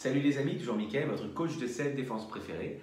Salut les amis, toujours Mickaël, votre coach de self-défense préféré,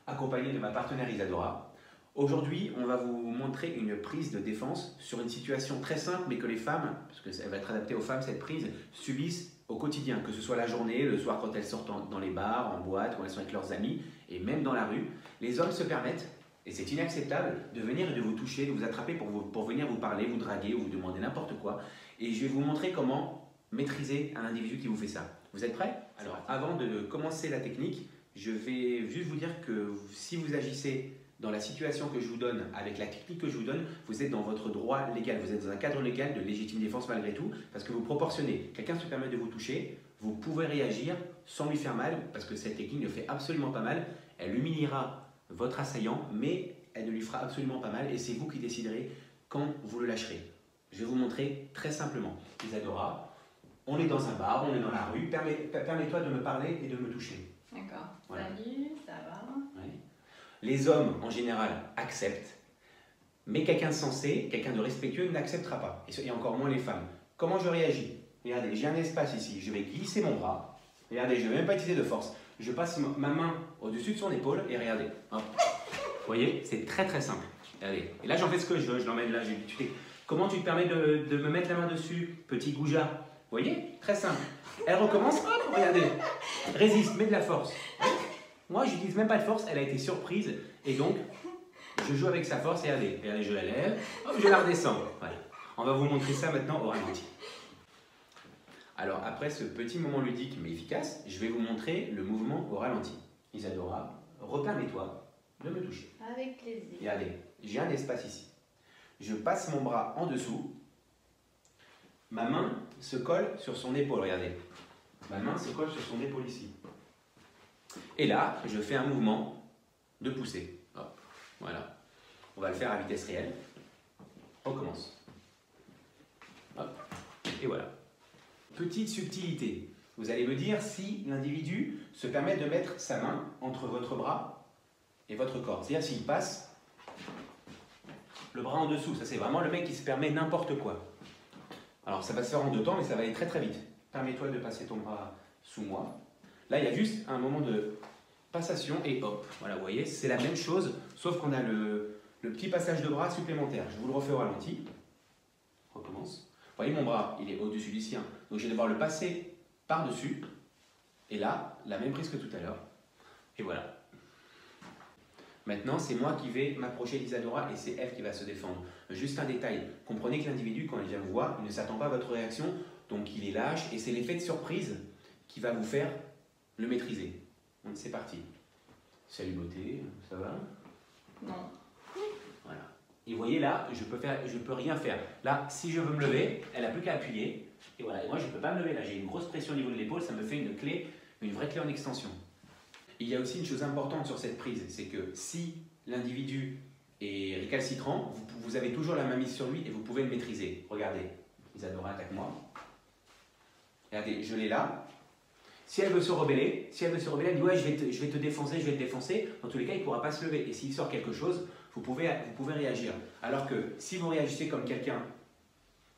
accompagné de ma partenaire Isadora. Aujourd'hui, on va vous montrer une prise de défense sur une situation très simple, mais que les femmes, parce qu'elle va être adaptée aux femmes, cette prise, subissent au quotidien, que ce soit la journée, le soir quand elles sortent dans les bars, en boîte, quand elles sont avec leurs amis, et même dans la rue. Les hommes se permettent, et c'est inacceptable, de venir et de vous toucher, de vous attraper pour venir vous parler, vous draguer ou vous demander n'importe quoi. Et je vais vous montrer comment maîtriser un individu qui vous fait ça. Vous êtes prêts? Alors, avant de commencer la technique, je vais juste vous dire que si vous agissez dans la situation que je vous donne, avec la technique que je vous donne, vous êtes dans votre droit légal, vous êtes dans un cadre légal de légitime défense malgré tout, parce que vous proportionnez. Quelqu'un se permet de vous toucher, vous pouvez réagir sans lui faire mal, parce que cette technique ne fait absolument pas mal. Elle humiliera votre assaillant, mais elle ne lui fera absolument pas mal, et c'est vous qui déciderez quand vous le lâcherez. Je vais vous montrer très simplement. Isadora, on est dans un bar, on est dans la rue, permets-toi de me parler et de me toucher. D'accord. Voilà. Salut, ça va? Oui. Les hommes, en général, acceptent, mais quelqu'un de sensé, quelqu'un de respectueux n'acceptera pas, et encore moins les femmes. Comment je réagis? Regardez, j'ai un espace ici, je vais glisser mon bras, regardez, je ne vais même pas utiliser de force, je passe ma main au-dessus de son épaule, et regardez, hop. Vous voyez, c'est très très simple. Regardez. Et là, j'en fais ce que je veux, je l'emmène là, comment tu te permets de me mettre la main dessus, petit goujat? Vous voyez? Très simple. Elle recommence, hop, regardez. Résiste, mets de la force. Moi, je n'utilise même pas de force, elle a été surprise. Et donc, je joue avec sa force. Et regardez, je la lève, hop, je la redescends. Voilà. On va vous montrer ça maintenant au ralenti. Alors, après ce petit moment ludique mais efficace, je vais vous montrer le mouvement au ralenti. Isadora, repermets-toi de me toucher. Avec plaisir. Regardez, j'ai un espace ici. Je passe mon bras en dessous. Ma main se colle sur son épaule, regardez. Ma main se colle sur son épaule ici. Et là, je fais un mouvement de poussée. Hop, voilà. On va le faire à vitesse réelle. On commence. Hop, et voilà. Petite subtilité. Vous allez me dire si l'individu se permet de mettre sa main entre votre bras et votre corps. C'est-à-dire s'il passe le bras en dessous. Ça, c'est vraiment le mec qui se permet n'importe quoi. Alors ça va se faire en deux temps, mais ça va aller très très vite. Permets-toi de passer ton bras sous moi. Là, il y a juste un moment de passation et hop. Voilà, vous voyez, c'est la même chose, sauf qu'on a le petit passage de bras supplémentaire. Je vous le refais au ralenti. Recommence. Vous voyez, mon bras, il est au-dessus du sien. Donc je vais devoir le passer par-dessus. Et là, la même prise que tout à l'heure. Et voilà. Maintenant, c'est moi qui vais m'approcher d'Isadora et c'est elle qui va se défendre. Juste un détail, comprenez que l'individu, quand il vient vous voir, il ne s'attend pas à votre réaction, donc il est lâche et c'est l'effet de surprise qui va vous faire le maîtriser. Donc c'est parti. Salut beauté, ça va? Non. Voilà. Et vous voyez là, je peux rien faire. Là, si je veux me lever, elle n'a plus qu'à appuyer. Et voilà, et moi je ne peux pas me lever là, j'ai une grosse pression au niveau de l'épaule, ça me fait une vraie clé en extension. Il y a aussi une chose importante sur cette prise, c'est que si l'individu est récalcitrant, vous avez toujours la main mise sur lui et vous pouvez le maîtriser. Regardez, Isadora, attaque-moi. Regardez, je l'ai là. Si elle veut se rebeller, elle dit ouais, je vais te défoncer, je vais te défoncer. Dans tous les cas, il ne pourra pas se lever. Et s'il sort quelque chose, vous pouvez réagir. Alors que si vous réagissez comme quelqu'un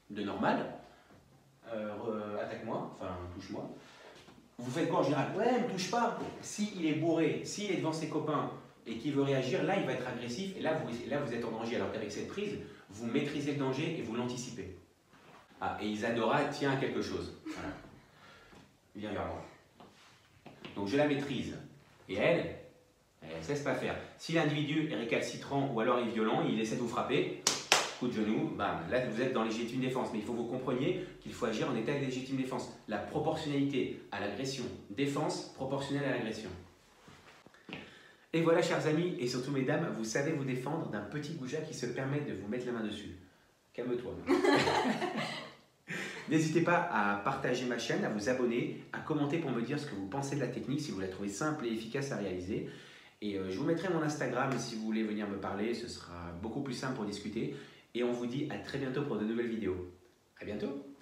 de normal, attaque-moi, enfin touche-moi. Vous faites quoi en général? Ouais, ne me touche pas. S'il est bourré, s'il est devant ses copains et qu'il veut réagir, là il va être agressif et là vous êtes en danger. Alors qu'avec cette prise, vous maîtrisez le danger et vous l'anticipez. Ah, et Isadora tient à quelque chose. Voilà. Viens vers moi. Donc je la maîtrise. Et elle ne cesse pas faire. Si l'individu est récalcitrant ou alors est violent, il essaie de vous frapper. Coup de genou, bam, là vous êtes dans légitime défense, mais il faut que vous compreniez qu'il faut agir en état de légitime défense. La proportionnalité à l'agression, défense proportionnelle à l'agression. Et voilà chers amis, et surtout mesdames, vous savez vous défendre d'un petit goujat qui se permet de vous mettre la main dessus. Calme-toi. N'hésitez pas à partager ma chaîne, à vous abonner, à commenter pour me dire ce que vous pensez de la technique, si vous la trouvez simple et efficace à réaliser. Et je vous mettrai mon Instagram si vous voulez venir me parler, ce sera beaucoup plus simple pour discuter. Et on vous dit à très bientôt pour de nouvelles vidéos. À bientôt!